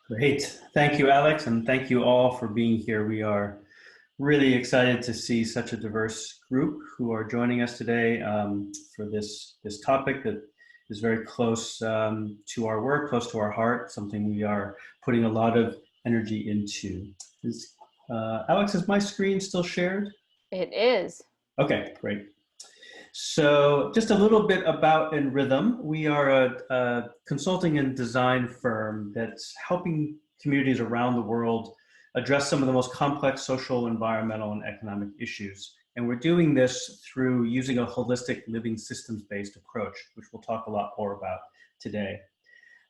Great. Thank you, Alex, and thank you all for being here. We are really excited to see such a diverse group who are joining us today for this topic that is very close to our work, close to our heart, something we are putting a lot of energy into. Alex, is my screen still shared? It is. Okay, great. So just a little bit about nRhythm. We are a consulting and design firm that's helping communities around the world address some of the most complex social, environmental, and economic issues. And we're doing this through using a holistic living systems-based approach, which we'll talk a lot more about today.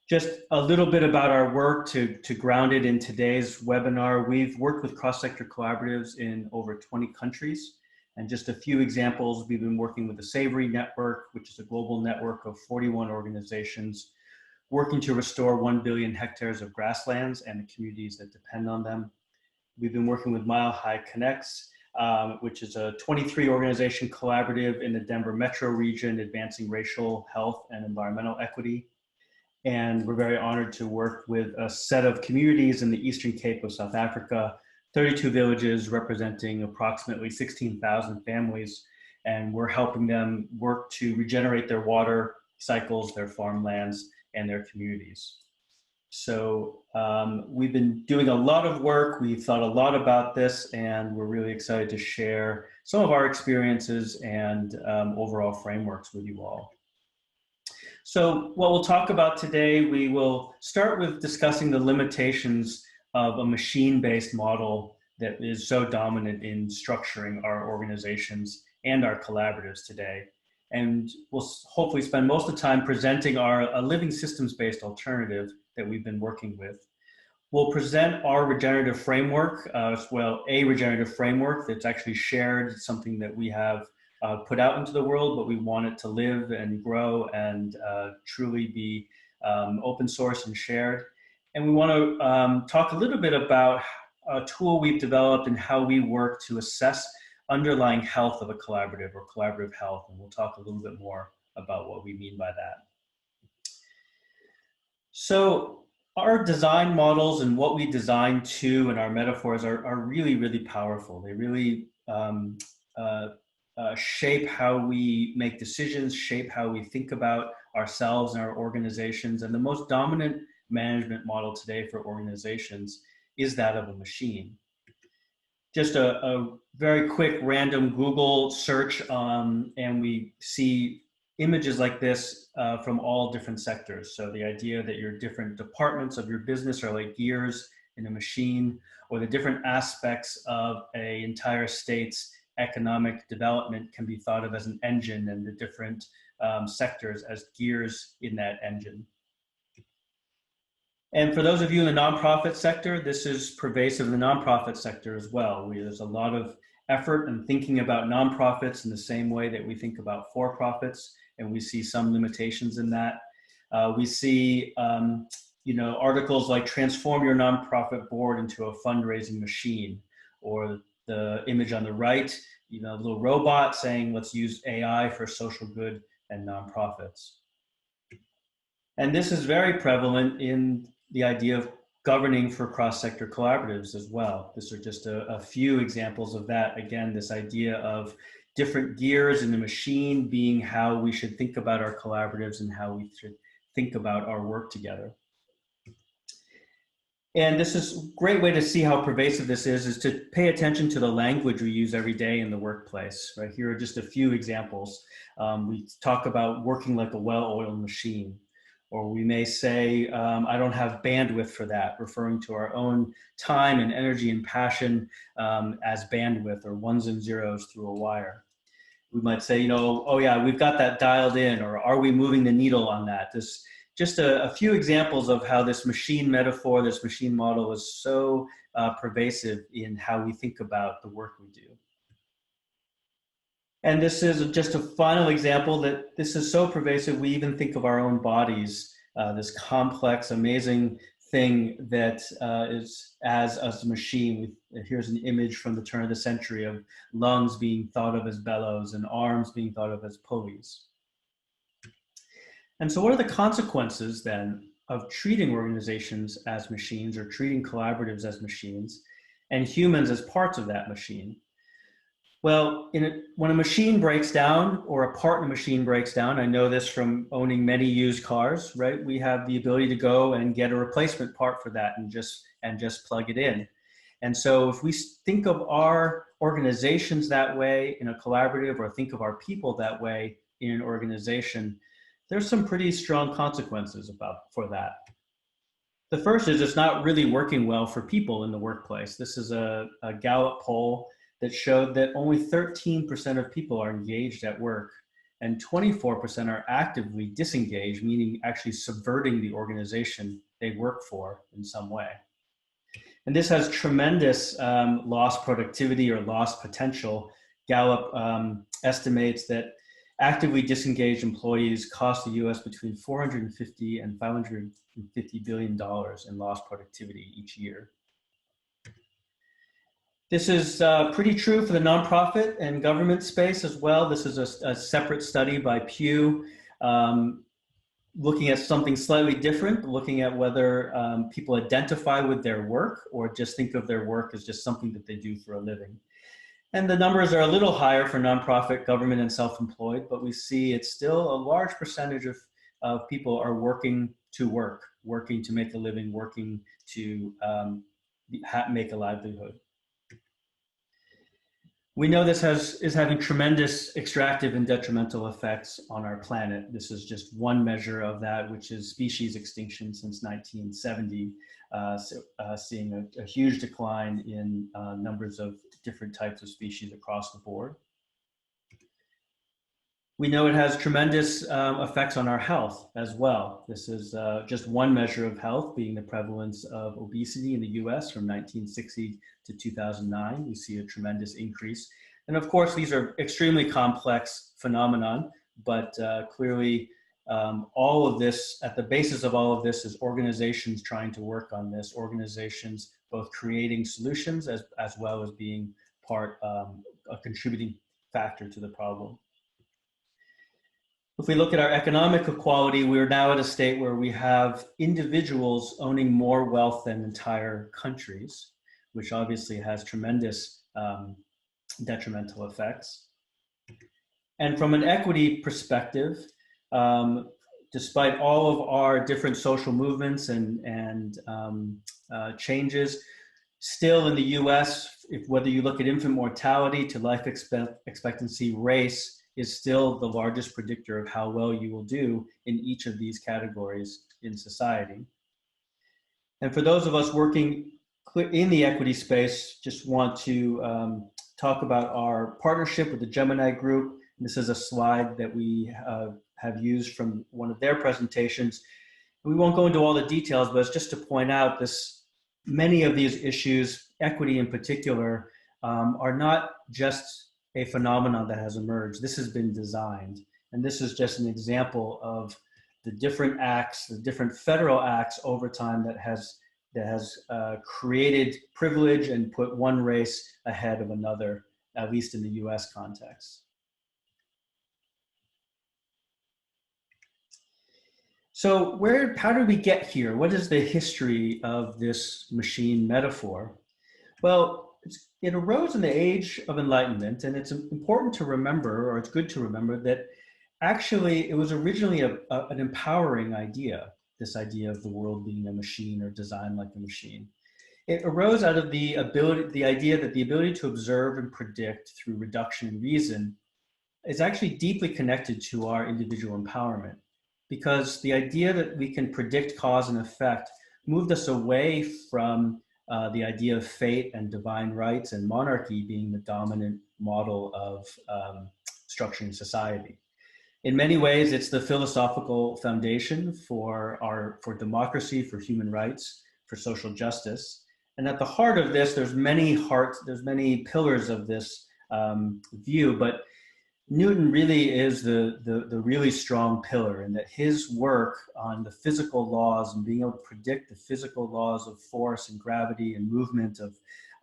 Just a little bit about our work to ground it in today's webinar. We've worked with cross-sector collaboratives in over 20 countries. And just a few examples, we've been working with the Savory Network, which is a global network of 41 organizations working to restore 1 billion hectares of grasslands and the communities that depend on them. We've been working with Mile High Connects, which is a 23 organization collaborative in the Denver metro region advancing racial, health, and environmental equity. And we're very honored to work with a set of communities in the Eastern Cape of South Africa, 32 villages representing approximately 16,000 families, and we're helping them work to regenerate their water cycles, their farmlands, and their communities. So we've been doing a lot of work, we've thought a lot about this, and we're really excited to share some of our experiences and overall frameworks with you all. So what we'll talk about today, we will start with discussing the limitations of a machine-based model that is so dominant in structuring our organizations and our collaboratives today. And we'll hopefully spend most of the time presenting a living systems-based alternative that we've been working with. We'll present our regenerative framework, as well a regenerative framework that's actually shared, something that we have put out into the world, but we want it to live and grow and truly be open source and shared. And we want to talk a little bit about a tool we've developed and how we work to assess underlying health of a collaborative or collaborative health. And we'll talk a little bit more about what we mean by that. So our design models and what we design to and our metaphors are really, really powerful. They really shape how we make decisions, shape how we think about ourselves and our organizations. And the most dominant management model today for organizations is that of a machine. Just a very quick random Google search and we see images like this from all different sectors. So the idea that your different departments of your business are like gears in a machine, or the different aspects of an entire state's economic development can be thought of as an engine, and the different sectors as gears in that engine. And for those of you in the nonprofit sector, this is pervasive in the nonprofit sector as well. There's a lot of effort in thinking about nonprofits in the same way that we think about for-profits, and we see some limitations in that. We see articles like transform your nonprofit board into a fundraising machine, or the image on the right, a little robot saying, let's use AI for social good and nonprofits. And this is very prevalent in the idea of governing for cross-sector collaboratives as well. These are just a few examples of that. Again, this idea of different gears in the machine being how we should think about our collaboratives and how we should think about our work together. And this is a great way to see how pervasive this is to pay attention to the language we use every day in the workplace. Right here are just a few examples. We talk about working like a well-oiled machine. Or we may say, I don't have bandwidth for that, referring to our own time and energy and passion as bandwidth, or ones and zeros through a wire. We might say, oh yeah, we've got that dialed in, or are we moving the needle on that? This just a few examples of how this machine metaphor, this machine model is so pervasive in how we think about the work we do. And this is just a final example that this is so pervasive, we even think of our own bodies, this complex, amazing thing that is as a machine. Here's an image from the turn of the century of lungs being thought of as bellows and arms being thought of as pulleys. And so what are the consequences then of treating organizations as machines or treating collaboratives as machines and humans as parts of that machine. Well, when a machine breaks down or a part of a machine breaks down, I know this from owning many used cars, right? We have the ability to go and get a replacement part for that and just plug it in. And so if we think of our organizations that way in a collaborative, or think of our people that way in an organization, there's some pretty strong consequences for that. The first is it's not really working well for people in the workplace. This is a Gallup poll that showed that only 13% of people are engaged at work and 24% are actively disengaged, meaning actually subverting the organization they work for in some way. And this has tremendous lost productivity or lost potential. Gallup estimates that actively disengaged employees cost the US between $450 and $550 billion in lost productivity each year. This is pretty true for the nonprofit and government space as well. This is a separate study by Pew, looking at something slightly different, looking at whether people identify with their work or just think of their work as just something that they do for a living. And the numbers are a little higher for nonprofit, government, and self-employed, but we see it's still a large percentage of people are working to work, working to make a living, working to make a livelihood. We know this is having tremendous extractive and detrimental effects on our planet. This is just one measure of that, which is species extinction since 1970, seeing a huge decline in numbers of different types of species across the board. We know it has tremendous effects on our health as well. This is just one measure of health, being the prevalence of obesity in the US from 1960 to 2009. We see a tremendous increase. And of course, these are extremely complex phenomenon, but clearly all of this, at the basis of all of this, is organizations trying to work on this, organizations both creating solutions as well as being a contributing factor to the problem. If we look at our economic equality, we're now at a state where we have individuals owning more wealth than entire countries, which obviously has tremendous detrimental effects. And from an equity perspective, despite all of our different social movements and changes, still in the US, whether you look at infant mortality to life expectancy, race is still the largest predictor of how well you will do in each of these categories in society. And for those of us working in the equity space, just want to talk about our partnership with the Gemini Group. This is a slide that we have used from one of their presentations. We won't go into all the details, but it's just to point out many of these issues, equity in particular, are not just a phenomenon that has emerged. This has been designed. And this is just an example of the different acts, the different federal acts over time that has created privilege and put one race ahead of another, at least in the US context. So how did we get here? What is the history of this machine metaphor? Well, it arose in the age of enlightenment, and it's important to remember, or it's good to remember, that actually it was originally an empowering idea, this idea of the world being a machine or designed like a machine. It arose out of the idea that the ability to observe and predict through reduction in reason is actually deeply connected to our individual empowerment, because the idea that we can predict cause and effect moved us away from the idea of fate and divine rights and monarchy being the dominant model of structuring society. In many ways, it's the philosophical foundation for democracy, for human rights, for social justice. And at the heart of this, there's many pillars of this view, but Newton really is the really strong pillar, in that his work on the physical laws and being able to predict the physical laws of force and gravity and movement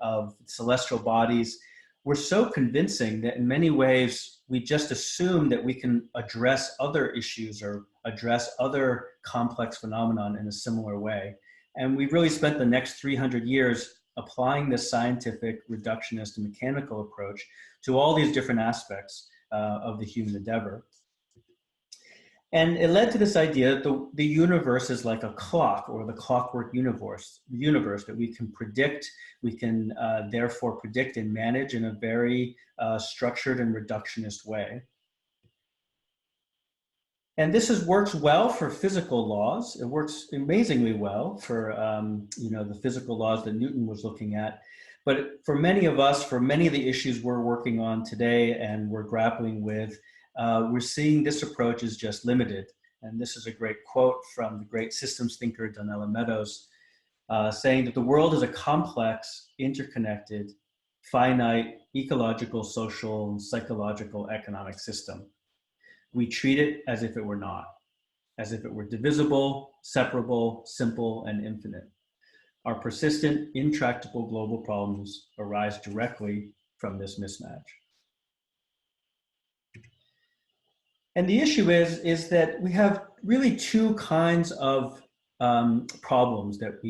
of celestial bodies were so convincing that in many ways we just assume that we can address other issues or address other complex phenomenon in a similar way. And we've really spent the next 300 years applying this scientific, reductionist, and mechanical approach to all these different aspects of the human endeavor. And it led to this idea that the universe is like a clock, or the clockwork universe that we can predict, we can therefore predict and manage in a very structured and reductionist way. And this works well for physical laws. It works amazingly well for the physical laws that Newton was looking at. But for many of us, for many of the issues we're working on today and we're grappling with, we're seeing this approach is just limited. And this is a great quote from the great systems thinker Donella Meadows, saying that the world is a complex, interconnected, finite, ecological, social, and psychological economic system. We treat it as if it were not, as if it were divisible, separable, simple, and infinite. Our persistent, intractable global problems arise directly from this mismatch. And the issue is that we have really two kinds of problems that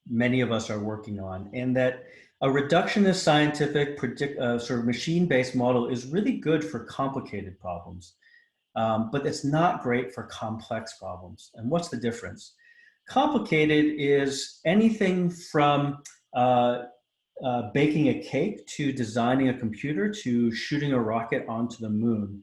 many of us are working on, and that a reductionist scientific sort of machine-based model is really good for complicated problems, but it's not great for complex problems. And what's the difference? Complicated is anything from baking a cake to designing a computer to shooting a rocket onto the moon.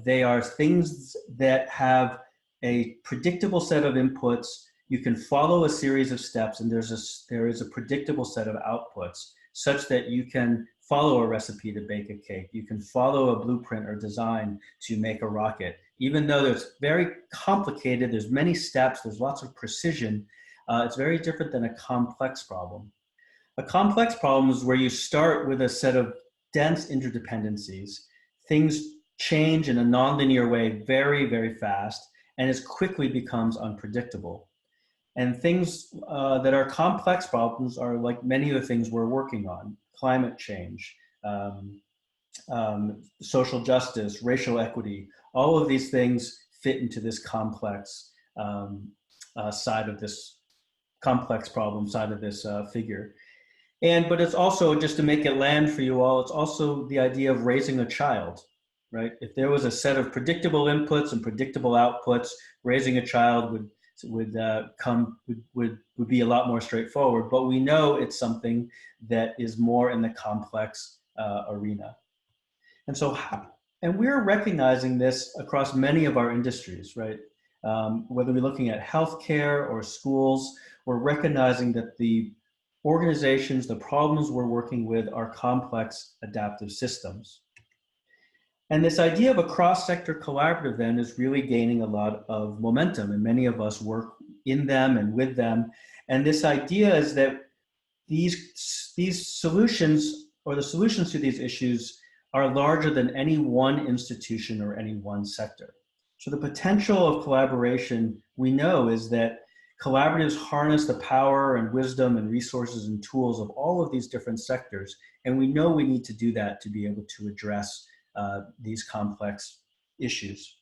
They are things that have a predictable set of inputs. You can follow a series of steps, and there is a predictable set of outputs, such that you can follow a recipe to bake a cake. You can follow a blueprint or design to make a rocket. Even though it's very complicated, there's many steps, there's lots of precision, it's very different than a complex problem. A complex problem is where you start with a set of dense interdependencies. Things change in a nonlinear way very, very fast, and it quickly becomes unpredictable. And things that are complex problems are like many of the things we're working on: climate change, social justice, racial equity. All of these things fit into this complex side of this complex problem side of this figure. But it's also, just to make it land for you all, it's also the idea of raising a child, right? If there was a set of predictable inputs and predictable outputs, raising a child would be a lot more straightforward. But we know it's something that is more in the complex arena. And so, and we're recognizing this across many of our industries, right? Whether we're looking at healthcare or schools, we're recognizing that the organizations, the problems we're working with are complex adaptive systems. And this idea of a cross-sector collaborative then is really gaining a lot of momentum, and many of us work in them and with them. And this idea is that these solutions, or the solutions to these issues, are larger than any one institution or any one sector. So the potential of collaboration, we know, is that collaboratives harness the power and wisdom and resources and tools of all of these different sectors. And we know we need to do that to be able to address these complex issues.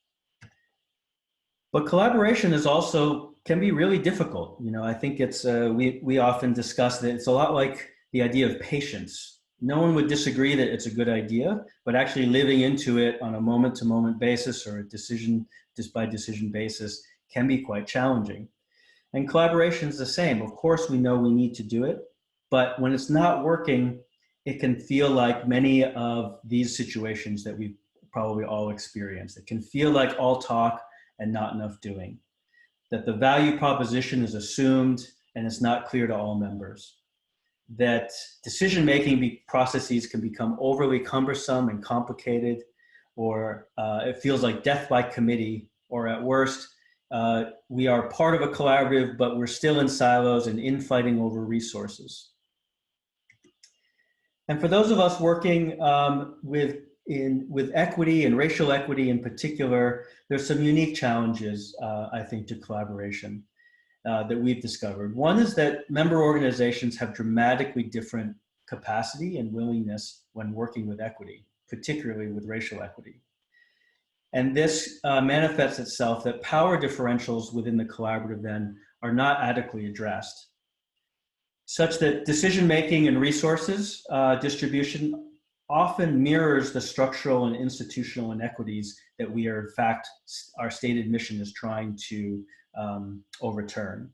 But collaboration is also, can be really difficult. You know, I think it's, we often discuss that it's a lot like the idea of patience. No one would disagree that it's a good idea, but actually living into it on a moment-to-moment basis or a decision-by-decision basis can be quite challenging. And collaboration is the same. Of course, we know we need to do it, but when it's not working, it can feel like many of these situations that we've probably all experienced. It can feel like all talk and not enough doing, that the value proposition is assumed and it's not clear to all members, that decision-making processes can become overly cumbersome and complicated, or it feels like death by committee, or at worst, we are part of a collaborative, but we're still in silos and infighting over resources. And for those of us working with equity and racial equity in particular, there's some unique challenges, I think, to collaboration that we've discovered. One is that member organizations have dramatically different capacity and willingness when working with equity, particularly with racial equity. And this manifests itself that power differentials within the collaborative then are not adequately addressed, such that decision-making and resources distribution often mirrors the structural and institutional inequities that we are, in fact, our stated mission is trying to overturn.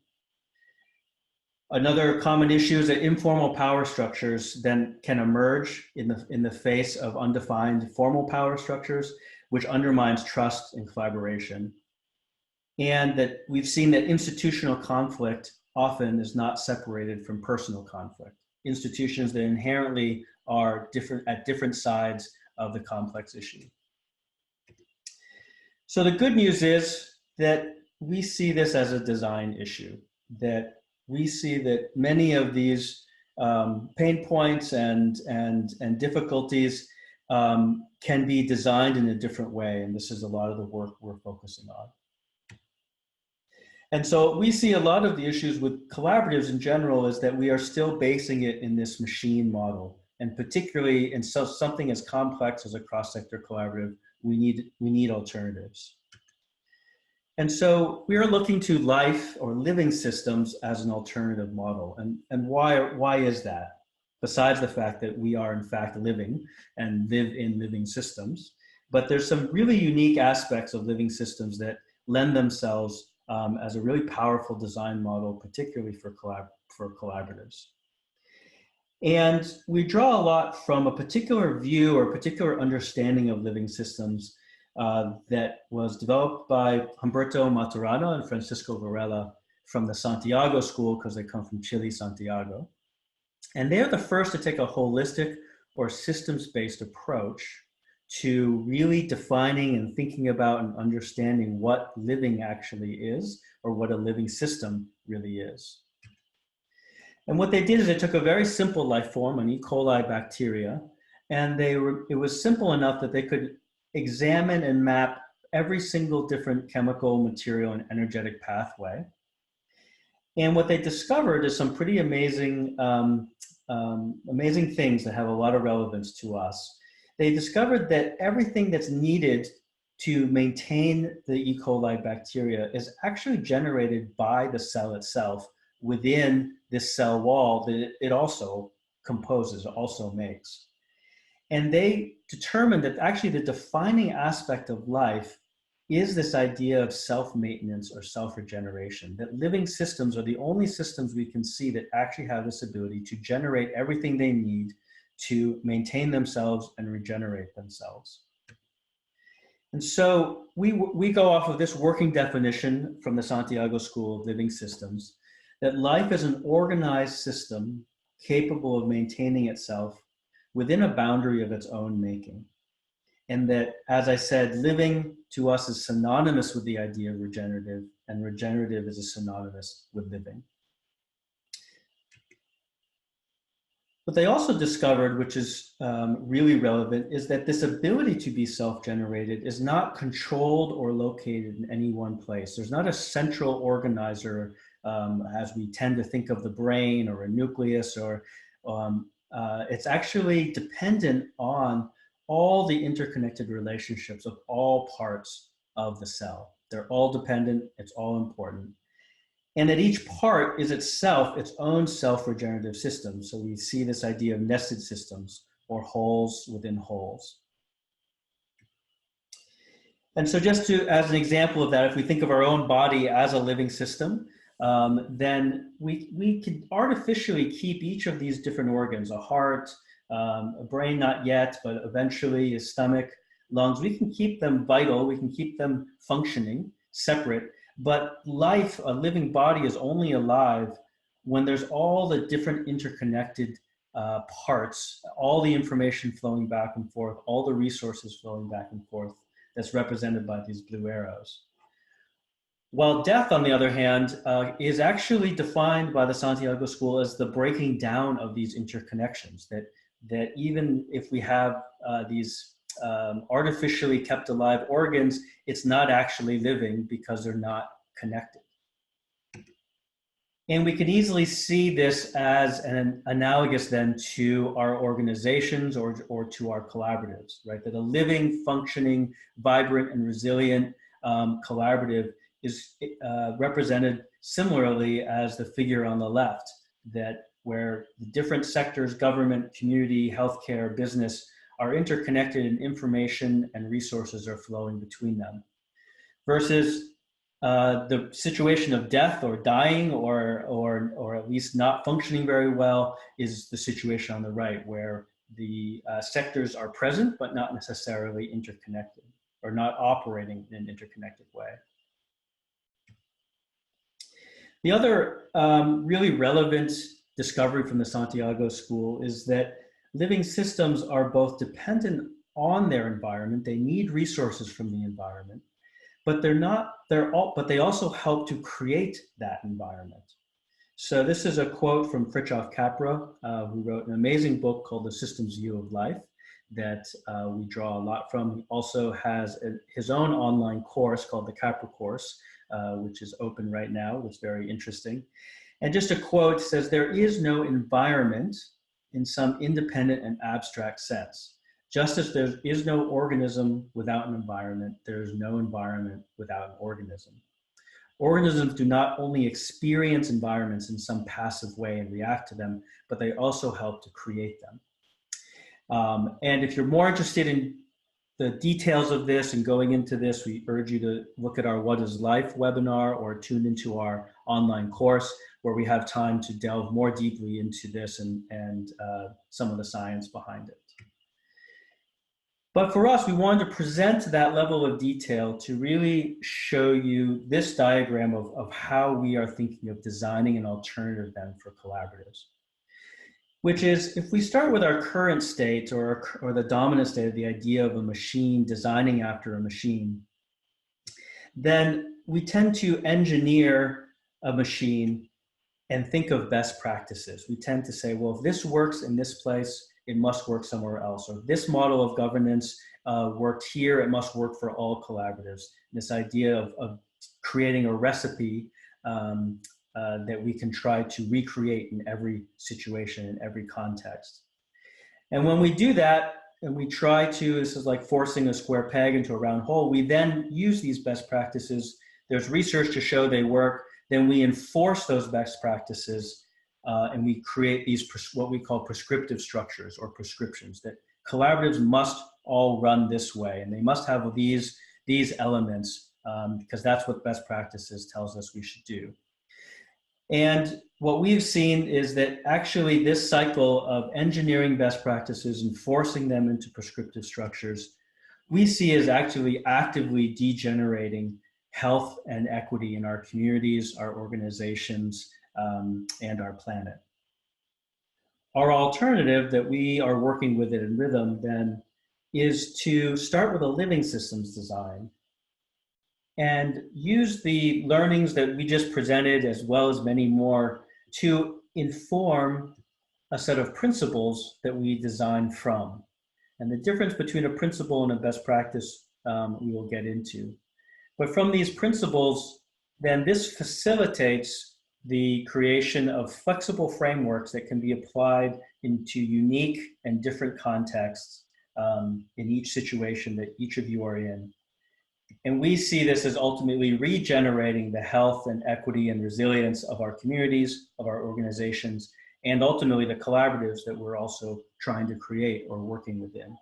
Another common issue is that informal power structures then can emerge in the face of undefined formal power structures, which undermines trust and collaboration. And that we've seen that institutional conflict often is not separated from personal conflict. Institutions that inherently are at different sides of the complex issue. So the good news is that we see this as a design issue, that we see that many of these pain points and difficulties can be designed in a different way. And this is a lot of the work we're focusing on. And so we see a lot of the issues with collaboratives in general is that we are still basing it in this machine model. And particularly in something as complex as a cross-sector collaborative, we need alternatives. And so we are looking to life or living systems as an alternative model. And why is that? Besides the fact that we are in fact living and live in living systems, but there's some really unique aspects of living systems that lend themselves as a really powerful design model, particularly for collaboratives. And we draw a lot from a particular view or particular understanding of living systems that was developed by Humberto Maturana and Francisco Varela from the Santiago School, because they come from Chile, Santiago. And they're the first to take a holistic or systems-based approach to really defining and thinking about and understanding what living actually is, or what a living system really is. And what they did is they took a very simple life form, an E. coli bacteria, and it was simple enough that they could examine and map every single different chemical, material, and energetic pathway. And what they discovered is some pretty amazing, amazing things that have a lot of relevance to us. They discovered that everything that's needed to maintain the E. coli bacteria is actually generated by the cell itself within this cell wall that it also composes, also makes. And they determined that actually the defining aspect of life is this idea of self-maintenance or self-regeneration, that living systems are the only systems we can see that actually have this ability to generate everything they need to maintain themselves and regenerate themselves. And so we go off of this working definition from the Santiago School of Living Systems, that life is an organized system capable of maintaining itself within a boundary of its own making. And that, as I said, living to us is synonymous with the idea of regenerative, and regenerative is synonymous with living. What they also discovered, which is really relevant, is that this ability to be self-generated is not controlled or located in any one place. There's not a central organizer as we tend to think of the brain or a nucleus, or it's actually dependent on all the interconnected relationships of all parts of the cell. They're all dependent, it's all important. And that each part is itself its own self-regenerative system. So we see this idea of nested systems, or wholes within wholes. And so just as an example of that, if we think of our own body as a living system, then we could artificially keep each of these different organs, a heart, a brain not yet, but eventually a stomach, lungs, we can keep them vital, we can keep them functioning, separate. But life, a living body, is only alive when there's all the different interconnected parts, all the information flowing back and forth, all the resources flowing back and forth, that's represented by these blue arrows. While death, on the other hand, is actually defined by the Santiago School as the breaking down of these interconnections, that even if we have these artificially kept alive organs, it's not actually living because they're not connected. And we can easily see this as an analogous then to our organizations or to our collaboratives, right? That a living, functioning, vibrant, and resilient collaborative is represented similarly as the figure on the left, that where the different sectors, government, community, healthcare, business, are interconnected and information and resources are flowing between them. Versus the situation of death or dying or at least not functioning very well is the situation on the right, where the sectors are present but not necessarily interconnected or not operating in an interconnected way. The other really relevant discovery from the Santiago School is that living systems are both dependent on their environment. They need resources from the environment, but but they also help to create that environment. So this is a quote from Fritjof Capra, who wrote an amazing book called The Systems View of Life that we draw a lot from. He also has his own online course called the Capra Course, which is open right now. It's very interesting. And just a quote says, "There is no environment in some independent and abstract sense. Just as there is no organism without an environment, there is no environment without an organism. Organisms do not only experience environments in some passive way and react to them, but they also help to create them." And if you're more interested in the details of this and going into this, we urge you to look at our What is Life webinar or tune into our online course where we have time to delve more deeply into this and some of the science behind it. But for us, we wanted to present that level of detail to really show you this diagram of how we are thinking of designing an alternative then for collaboratives. Which is, if we start with our current state or the dominant state of the idea of a machine designing after a machine, then we tend to engineer a machine and think of best practices. We tend to say, well, if this works in this place, it must work somewhere else. Or this model of governance worked here, it must work for all collaboratives. This idea of creating a recipe that we can try to recreate in every situation, in every context. And when we do that, and we try to, this is like forcing a square peg into a round hole, we then use these best practices. There's research to show they work. Then we enforce those best practices and we create these, what we call prescriptive structures or prescriptions, that collaboratives must all run this way. And they must have these elements because that's what best practices tells us we should do. And what we've seen is that actually this cycle of engineering best practices and forcing them into prescriptive structures, we see as actually actively degenerating health and equity in our communities, our organizations, and our planet. Our alternative that we are working with in Rhythm then is to start with a living systems design and use the learnings that we just presented, as well as many more, to inform a set of principles that we design from. And the difference between a principle and a best practice we will get into. But from these principles, then this facilitates the creation of flexible frameworks that can be applied into unique and different contexts in each situation that each of you are in. And we see this as ultimately regenerating the health and equity and resilience of our communities, of our organizations, and ultimately the collaboratives that we're also trying to create or working within.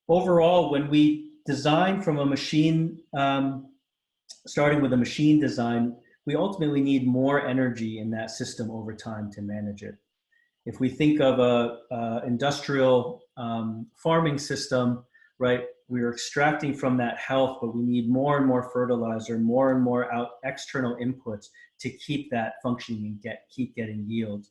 Overall, when we design from a machine, starting with a machine design, we ultimately need more energy in that system over time to manage it. If we think of a industrial farming system, right, we're extracting from that health, but we need more and more fertilizer, more and more external inputs to keep that functioning and keep getting yield.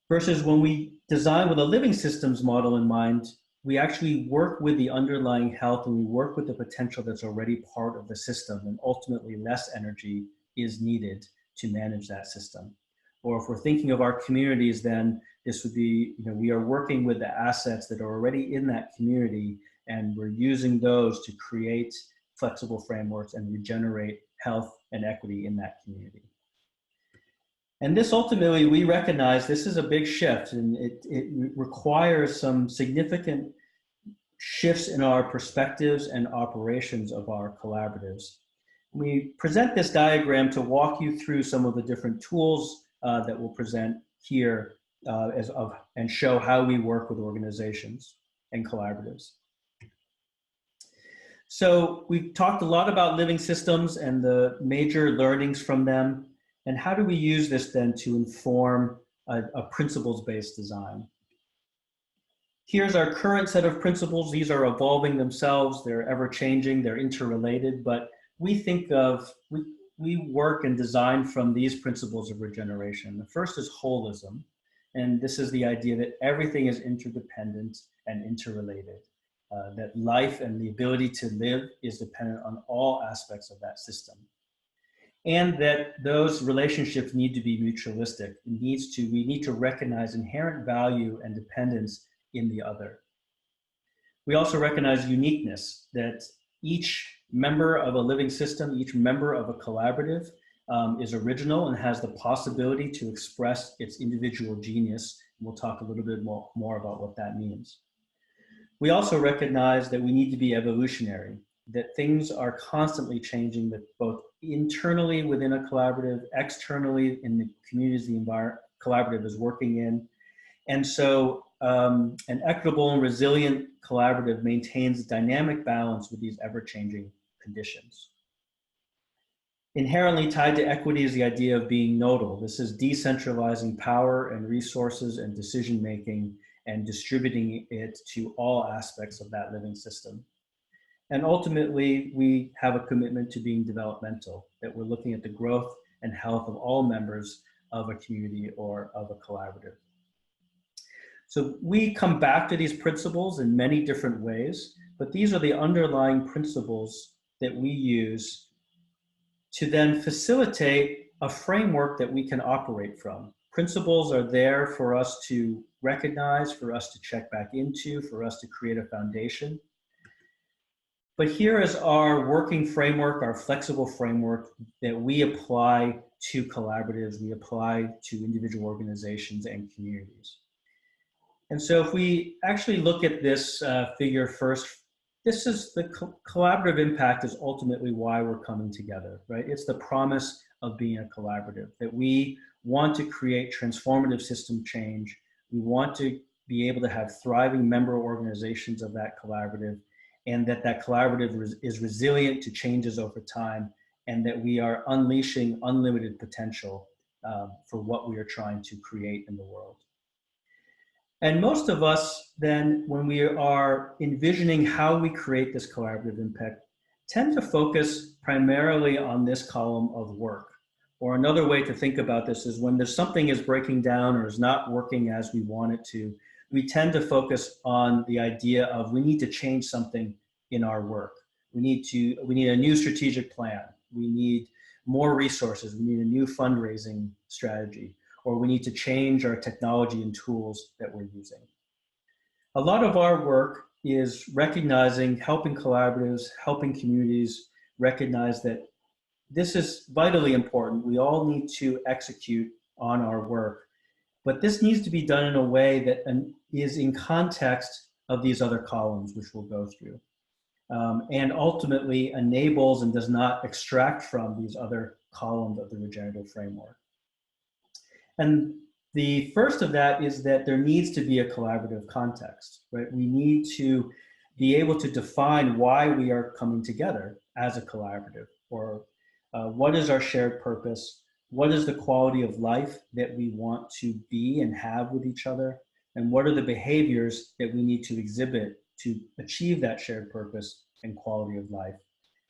Versus when we design with a living systems model in mind, we actually work with the underlying health and we work with the potential that's already part of the system, and ultimately less energy is needed to manage that system. Or if we're thinking of our communities, then this would be, we are working with the assets that are already in that community, and we're using those to create flexible frameworks and regenerate health and equity in that community. And this ultimately, we recognize this is a big shift, and it requires some significant shifts in our perspectives and operations of our collaboratives. We present this diagram to walk you through some of the different tools that we'll present here and show how we work with organizations and collaboratives. So we've talked a lot about living systems and the major learnings from them, and how do we use this then to inform a principles-based design. Here's our current set of principles. These are evolving themselves. They're ever-changing. They're interrelated, but we think of, we work and design from these principles of regeneration. The first is holism, and this is the idea that everything is interdependent and interrelated, that life and the ability to live is dependent on all aspects of that system, and that those relationships need to be mutualistic. We need to recognize inherent value and dependence in the other. We also recognize uniqueness, that each member of a living system, each member of a collaborative is original and has the possibility to express its individual genius. We'll talk a little bit more about what that means. We also recognize that we need to be evolutionary, that things are constantly changing, that both internally within a collaborative, externally in the communities the collaborative is working in. And so an equitable and resilient collaborative maintains a dynamic balance with these ever-changing conditions. Inherently tied to equity is the idea of being nodal. This is decentralizing power and resources and decision-making and distributing it to all aspects of that living system. And ultimately, we have a commitment to being developmental, that we're looking at the growth and health of all members of a community or of a collaborative. So we come back to these principles in many different ways, but these are the underlying principles that we use to then facilitate a framework that we can operate from. Principles are there for us to recognize, for us to check back into, for us to create a foundation. But here is our working framework, our flexible framework that we apply to collaboratives, we apply to individual organizations and communities. And so if we actually look at this figure first, this is the collaborative impact is ultimately why we're coming together, right? It's the promise of being a collaborative, that we want to create transformative system change. We want to be able to have thriving member organizations of that collaborative, and that collaborative is resilient to changes over time, and that we are unleashing unlimited potential for what we are trying to create in the world. And most of us then, when we are envisioning how we create this collaborative impact, tend to focus primarily on this column of work. Or another way to think about this is when there's something is breaking down or is not working as we want it to, we tend to focus on the idea of we need to change something in our work. We need a new strategic plan. We need more resources. We need a new fundraising strategy, or we need to change our technology and tools that we're using. A lot of our work is recognizing, helping collaboratives, helping communities recognize that this is vitally important. We all need to execute on our work, but this needs to be done in a way that is in context of these other columns, which we'll go through, and ultimately enables and does not extract from these other columns of the regenerative framework. And the first of that is that there needs to be a collaborative context, right? We need to be able to define why we are coming together as a collaborative, or what is our shared purpose? What is the quality of life that we want to be and have with each other? And what are the behaviors that we need to exhibit to achieve that shared purpose and quality of life?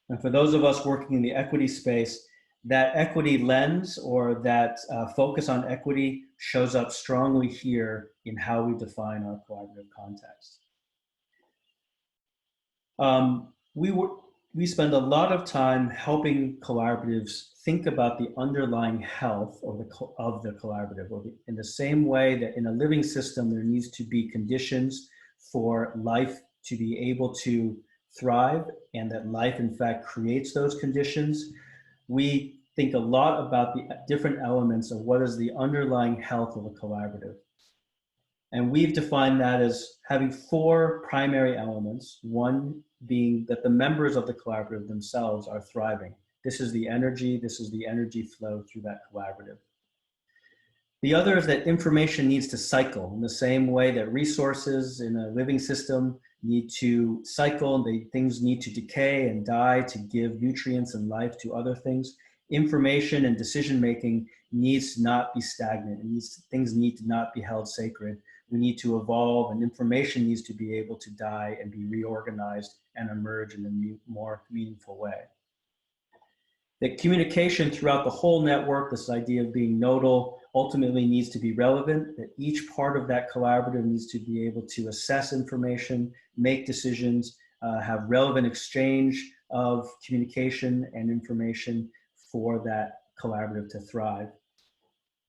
And for those of us working in the equity space, that equity lens or that focus on equity shows up strongly here in how we define our collaborative context. We spend a lot of time helping collaboratives think about the underlying health of the collaborative, in the same way that in a living system, there needs to be conditions for life to be able to thrive, and that life in fact creates those conditions. we think a lot about the different elements of what is the underlying health of a collaborative. And we've defined that as having four primary elements, one being that the members of the collaborative themselves are thriving. This is the energy flow through that collaborative. The other is that information needs to cycle in the same way that resources in a living system need to cycle, things need to decay and die to give nutrients and life to other things. Information and decision-making needs to not be stagnant. Things need to not be held sacred. We need to evolve, and information needs to be able to die and be reorganized and emerge in a more meaningful way. That communication throughout the whole network, this idea of being nodal, ultimately needs to be relevant, that each part of that collaborative needs to be able to assess information, make decisions, have relevant exchange of communication and information for that collaborative to thrive.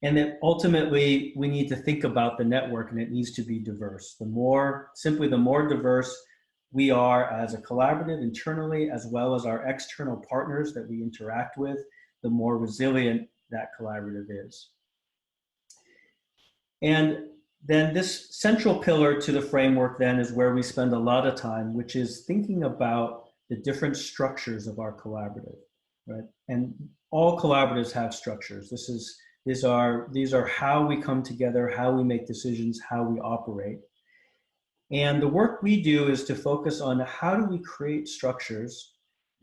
And that ultimately we need to think about the network, and it needs to be diverse. The more diverse we are as a collaborative internally, as well as our external partners that we interact with, the more resilient that collaborative is. And then this central pillar to the framework then is where we spend a lot of time, which is thinking about the different structures of our collaborative, right? And all collaboratives have structures. These are how we come together, how we make decisions, how we operate. And the work we do is to focus on how do we create structures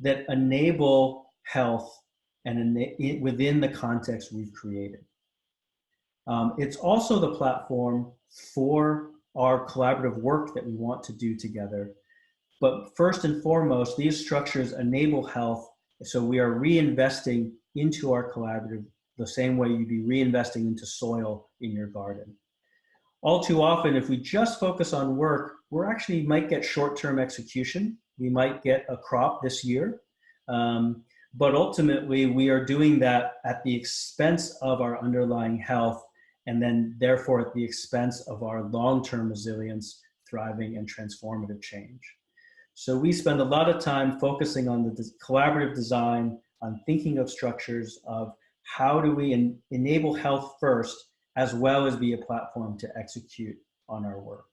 that enable health and within the context we've created. It's also the platform for our collaborative work that we want to do together. But first and foremost, these structures enable health, so we are reinvesting into our collaborative the same way you'd be reinvesting into soil in your garden. All too often, if we just focus on work, we might get short-term execution. We might get a crop this year, but ultimately we are doing that at the expense of our underlying health, and then therefore at the expense of our long-term resilience, thriving, and transformative change. So we spend a lot of time focusing on the collaborative design, on thinking of structures of how do we enable health first, as well as be a platform to execute on our work.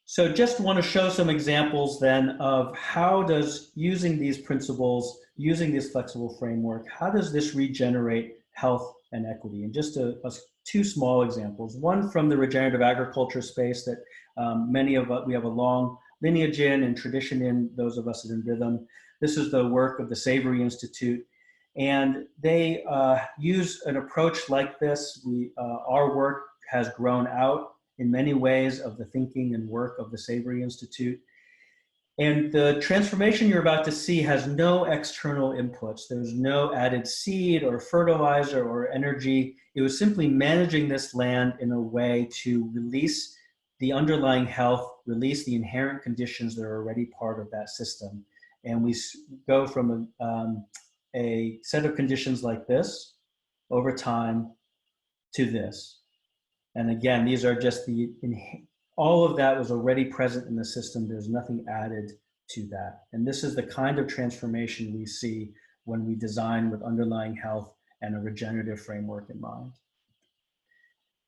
So just want to show some examples then of how does using these principles, using this flexible framework, how does this regenerate health and equity? And just two small examples. One from the regenerative agriculture space that many of us, we have a long lineage in and tradition in, those of us in nRhythm. This is the work of the Savory Institute. And they use an approach like this. Our work has grown out in many ways of the thinking and work of the Savory Institute. And the transformation you're about to see has no external inputs. There's no added seed or fertilizer or energy. It was simply managing this land in a way to release the underlying health, release the inherent conditions that are already part of that system. And we go from a set of conditions like this over time to this. And again, these are just all of that was already present in the system. There's nothing added to that. And this is the kind of transformation we see when we design with underlying health and a regenerative framework in mind.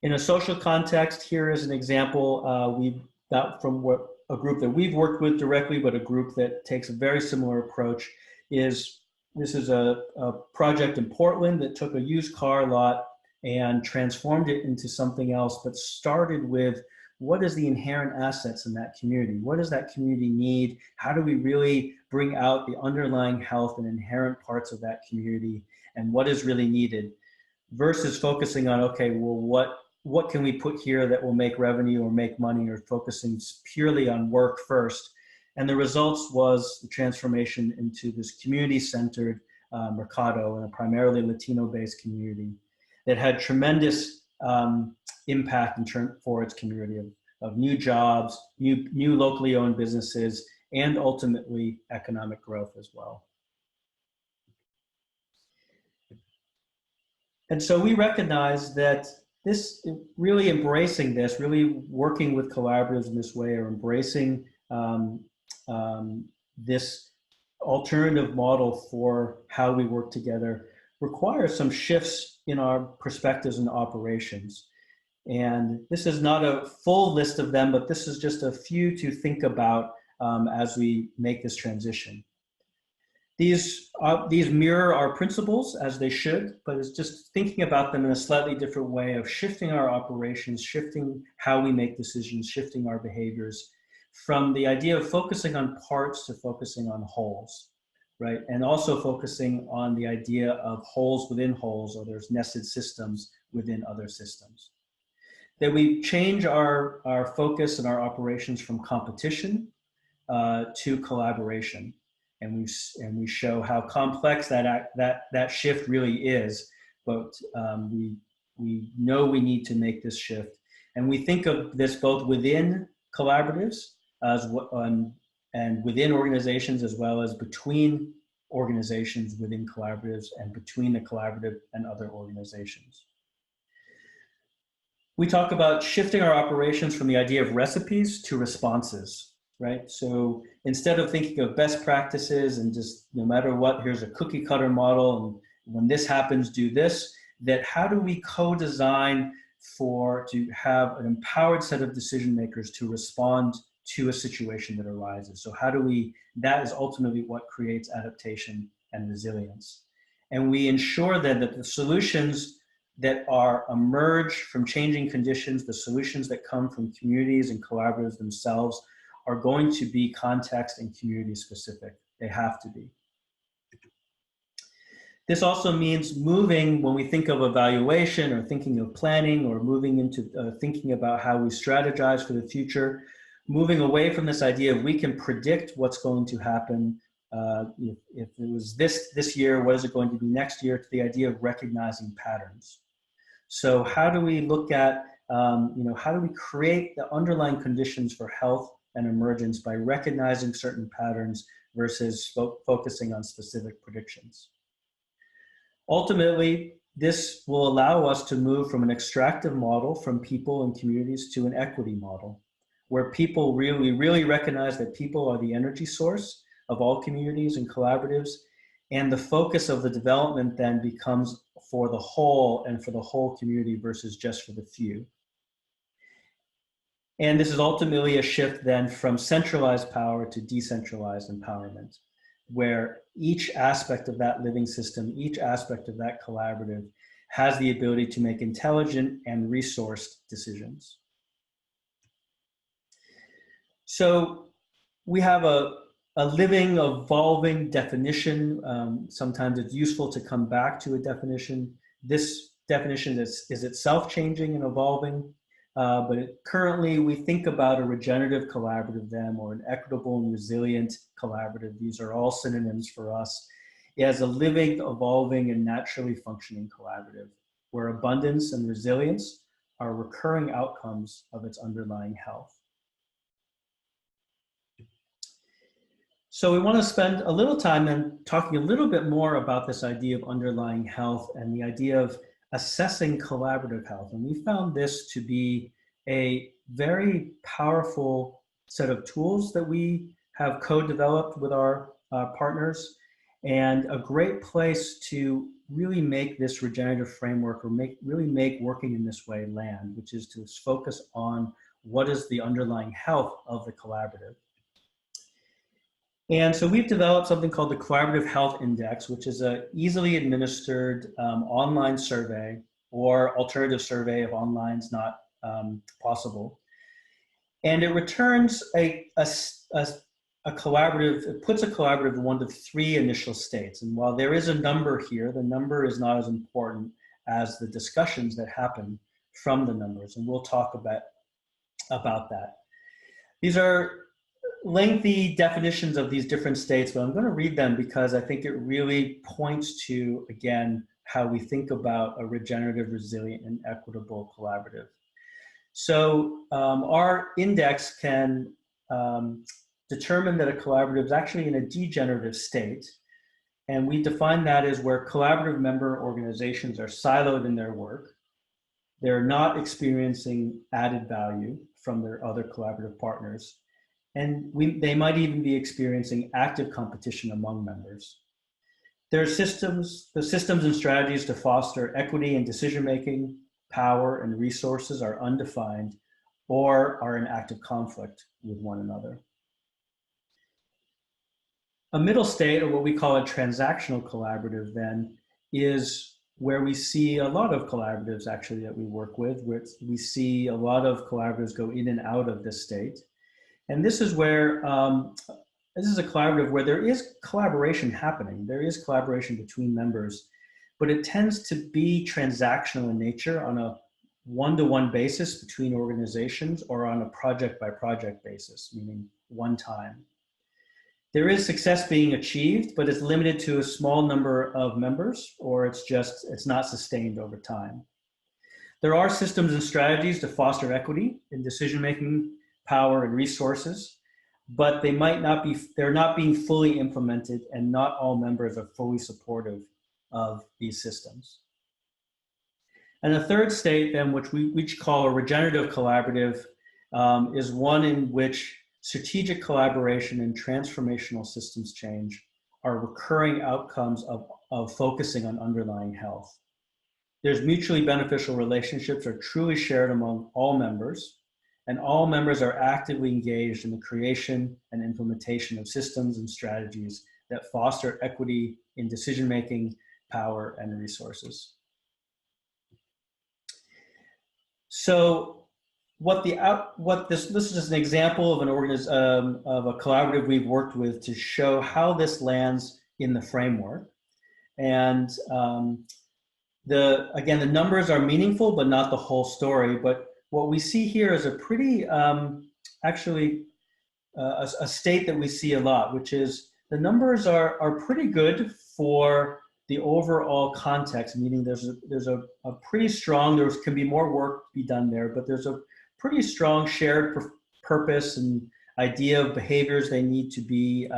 In a social context, here is an example we've got from a group that we've worked with directly, but a group that takes a very similar approach. This is a project in Portland that took a used car lot and transformed it into something else, but started with what is the inherent assets in that community? What does that community need? How do we really bring out the underlying health and inherent parts of that community, and what is really needed, versus focusing on, okay, well, what can we put here that will make revenue or make money, or focusing purely on work first. And the results was the transformation into this community-centered mercado in a primarily Latino-based community that had tremendous impact for its community of new jobs, new locally owned businesses, and ultimately economic growth as well. And so we recognize that really embracing this, really working with collaboratives in this way, or embracing this alternative model for how we work together requires some shifts in our perspectives and operations. And this is not a full list of them, but this is just a few to think about as we make this transition. These mirror our principles as they should, but it's just thinking about them in a slightly different way of shifting our operations, shifting how we make decisions, shifting our behaviors from the idea of focusing on parts to focusing on wholes, right? And also focusing on the idea of wholes within wholes, or there's nested systems within other systems. That we change our focus and our operations from competition to collaboration. And we show how complex that shift really is, but we know we need to make this shift. And we think of this both within collaboratives and within organizations, as well as between organizations within collaboratives and between the collaborative and other organizations. We talk about shifting our operations from the idea of recipes to responses, right? So instead of thinking of best practices and just no matter what, here's a cookie cutter model, and when this happens, do this, that how do we co-design to have an empowered set of decision makers to respond to a situation that arises? So how do that is ultimately what creates adaptation and resilience. And we ensure then that the solutions that emerge from changing conditions, the solutions that come from communities and collaboratives themselves, are going to be context and community specific. They have to be. This also means moving, when we think of evaluation or thinking of planning or moving into thinking about how we strategize for the future, moving away from this idea of we can predict what's going to happen. If it was this year, what is it going to be next year, to the idea of recognizing patterns. So how do we look at, how do we create the underlying conditions for health and emergence by recognizing certain patterns versus focusing on specific predictions? Ultimately, this will allow us to move from an extractive model from people and communities to an equity model, where people really recognize that people are the energy source of all communities and collaboratives, and the focus of the development then becomes for the whole and for the whole community versus just for the few. And this is ultimately a shift then from centralized power to decentralized empowerment, where each aspect of that living system, each aspect of that collaborative has the ability to make intelligent and resourced decisions. So we have a living, evolving definition. Sometimes it's useful to come back to a definition. This definition is itself changing and evolving, but currently we think about a regenerative collaborative then, or an equitable and resilient collaborative. These are all synonyms for us. As a living, evolving, and naturally functioning collaborative, where abundance and resilience are recurring outcomes of its underlying health. So we want to spend a little time then talking a little bit more about this idea of underlying health and the idea of assessing collaborative health. And we found this to be a very powerful set of tools that we have co-developed with our partners, and a great place to really make this regenerative framework, or really make working in this way land, which is to focus on what is the underlying health of the collaborative. And so we've developed something called the Collaborative Health Index, which is an easily administered online survey, or alternative survey if online is not possible. And it returns a collaborative, it puts a collaborative in one of three initial states. And while there is a number here, the number is not as important as the discussions that happen from the numbers. And we'll talk about that. These are lengthy definitions of these different states, but I'm going to read them because I think it really points to, again, how we think about a regenerative, resilient, and equitable collaborative. So our index can determine that a collaborative is actually in a degenerative state, and we define that as where collaborative member organizations are siloed in their work. They're not experiencing added value from their other collaborative partners, and they might even be experiencing active competition among members. There are the systems and strategies to foster equity in decision-making, power, and resources are undefined or are in active conflict with one another. A middle state, or what we call a transactional collaborative, then, is where we see a lot of collaboratives actually that we work with, where we see a lot of collaboratives go in and out of this state. And this is where, this is a collaborative where there is collaboration happening. There is collaboration between members, but it tends to be transactional in nature on a one-to-one basis between organizations or on a project-by-project basis, meaning one time. There is success being achieved, but it's limited to a small number of members, or it's not sustained over time. There are systems and strategies to foster equity in decision-making, power, and resources, but they're not being fully implemented, and not all members are fully supportive of these systems. And the third state, then, which we call a regenerative collaborative, is one in which strategic collaboration and transformational systems change are recurring outcomes of focusing on underlying health. There's mutually beneficial relationships are truly shared among all members, and all members are actively engaged in the creation and implementation of systems and strategies that foster equity in decision-making, power, and resources. So this is just an example of of a collaborative we've worked with to show how this lands in the framework. And again, the numbers are meaningful, but not the whole story. But what we see here is a pretty, actually, a state that we see a lot, which is the numbers are pretty good for the overall context, meaning there's a pretty strong, there can be more work to be done there, but there's a pretty strong shared purpose and idea of behaviors they need to be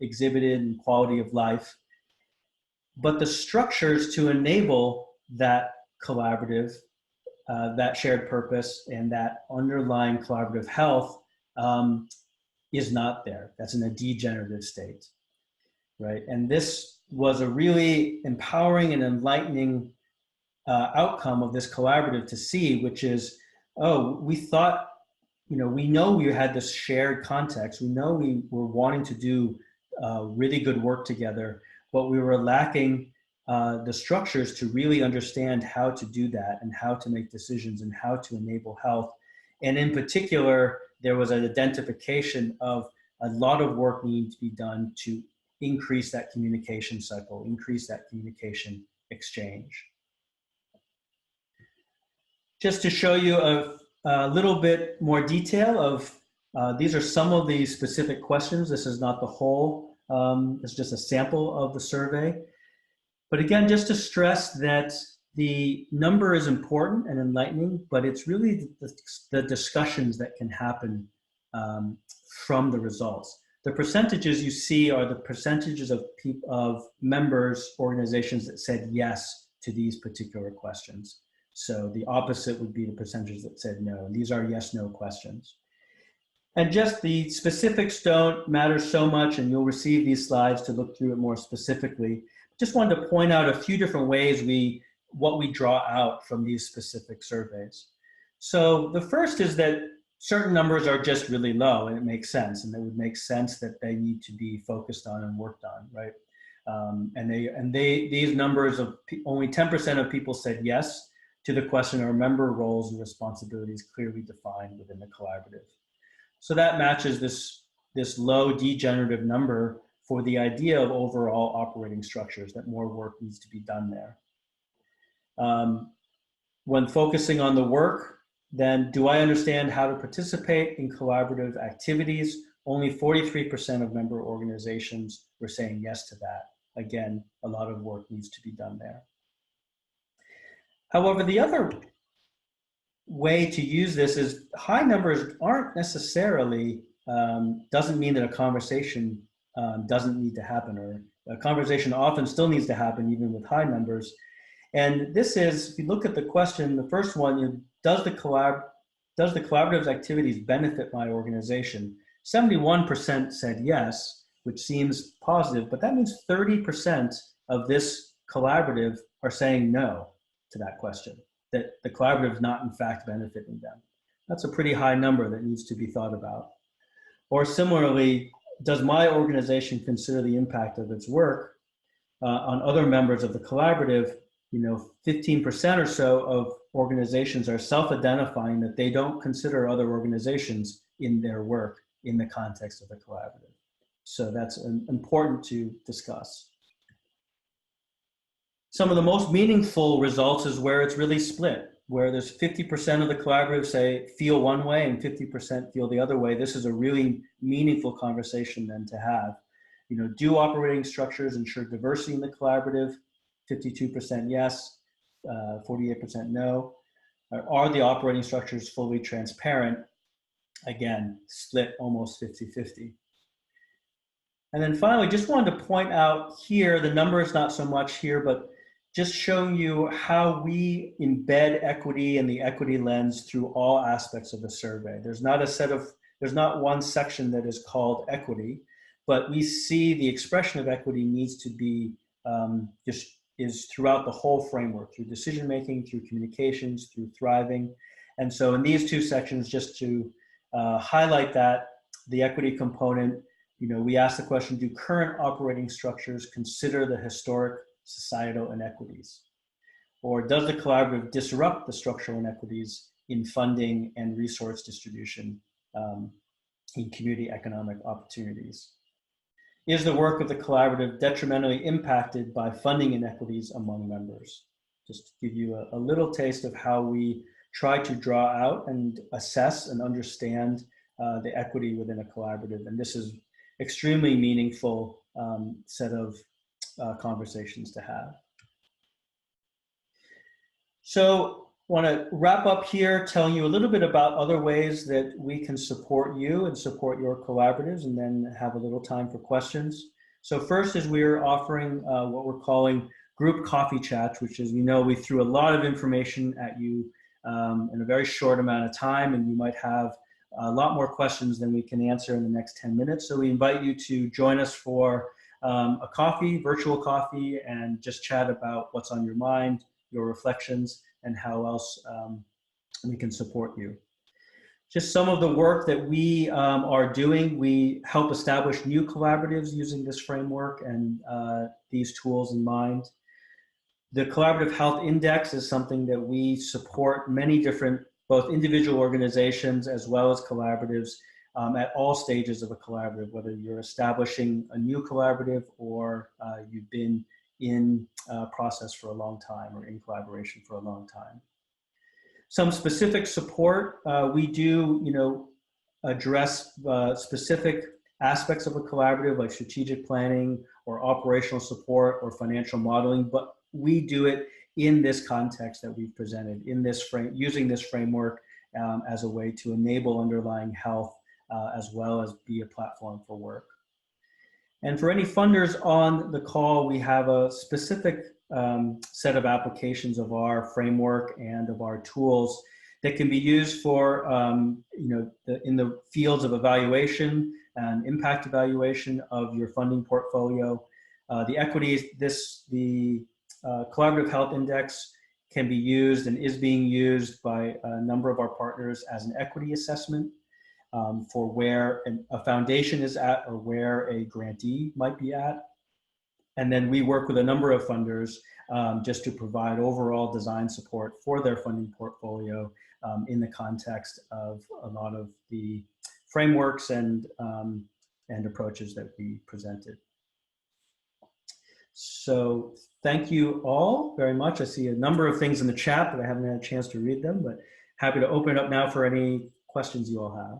exhibited and quality of life. But the structures to enable that collaborative, that shared purpose, and that underlying collaborative health is not there. That's in a degenerative state, right? And this was a really empowering and enlightening outcome of this collaborative to see, which is, oh, we thought, we know we had this shared context. We know we were wanting to do really good work together, but we were lacking the structures to really understand how to do that and how to make decisions and how to enable health. And in particular, there was an identification of a lot of work needing to be done to increase that communication cycle, increase that communication exchange. Just to show you a little bit more detail of, these are some of the specific questions. This is not the whole, it's just a sample of the survey. But again, just to stress that the number is important and enlightening, but it's really the discussions that can happen from the results. The percentages you see are the percentages of members, organizations that said yes to these particular questions. So the opposite would be the percentages that said no. These are yes/no questions. And just the specifics don't matter so much, and you'll receive these slides to look through it more specifically. Just wanted to point out a few different ways what we draw out from these specific surveys. So the first is that certain numbers are just really low, and it makes sense, and it would make sense that they need to be focused on and worked on, right? These numbers of only 10% of people said yes to the question, are member roles and responsibilities clearly defined within the collaborative? So that matches this low degenerative number for the idea of overall operating structures, that more work needs to be done there. When focusing on the work, then do I understand how to participate in collaborative activities? Only 43% of member organizations were saying yes to that. Again, a lot of work needs to be done there. However, the other way to use this is high numbers aren't necessarily, doesn't mean that a conversation doesn't need to happen, or a conversation often still needs to happen even with high numbers. And this is, if you look at the question, the first one, does the collaborative's activities benefit my organization? 71% said yes, which seems positive, but that means 30% of this collaborative are saying no to that question, that the collaborative is not in fact benefiting them. That's a pretty high number that needs to be thought about. Or similarly, does my organization consider the impact of its work on other members of the collaborative? 15% or so of organizations are self-identifying that they don't consider other organizations in their work in the context of the collaborative. So that's important to discuss. Some of the most meaningful results is where it's really split, where there's 50% of the collaborative say feel one way and 50% feel the other way. This is a really meaningful conversation then to have. Do operating structures ensure diversity in the collaborative? 52% yes, 48% no. Are the operating structures fully transparent? Again, split almost 50-50. And then finally, just wanted to point out here, the number is not so much here, but just showing you how we embed equity and the equity lens through all aspects of the survey. There's not one section that is called equity, but we see the expression of equity needs to be is throughout the whole framework, through decision-making, through communications, through thriving. And so in these two sections, just to highlight that, the equity component, we ask the question, do current operating structures consider the historic societal inequities? Or does the collaborative disrupt the structural inequities in funding and resource distribution in community economic opportunities? Is the work of the collaborative detrimentally impacted by funding inequities among members? Just to give you a little taste of how we try to draw out and assess and understand the equity within a collaborative. And this is extremely meaningful set of conversations to have. So want to wrap up here telling you a little bit about other ways that we can support you and support your collaboratives, and then have a little time for questions. So first is we're offering what we're calling group coffee chats, which is, we threw a lot of information at you in a very short amount of time, and you might have a lot more questions than we can answer in the next 10 minutes. So we invite you to join us for a coffee, virtual coffee, and just chat about what's on your mind, your reflections, and how else we can support you. Just some of the work that we are doing, we help establish new collaboratives using this framework and these tools in mind. The Collaborative Health Index is something that we support many different, both individual organizations as well as collaboratives at all stages of a collaborative, whether you're establishing a new collaborative or you've been in process for a long time or in collaboration for a long time. Some specific support, we do, address specific aspects of a collaborative like strategic planning or operational support or financial modeling, but we do it in this context that we've presented, in this frame, using this framework as a way to enable underlying health as well as be a platform for work. And for any funders on the call, we have a specific set of applications of our framework and of our tools that can be used for, in the fields of evaluation and impact evaluation of your funding portfolio. The equities, the Collaborative Health Index can be used and is being used by a number of our partners as an equity assessment for where a foundation is at or where a grantee might be at. And then we work with a number of funders just to provide overall design support for their funding portfolio in the context of a lot of the frameworks and approaches that we presented. So thank you all very much. I see a number of things in the chat, but I haven't had a chance to read them, but happy to open it up now for any questions you all have.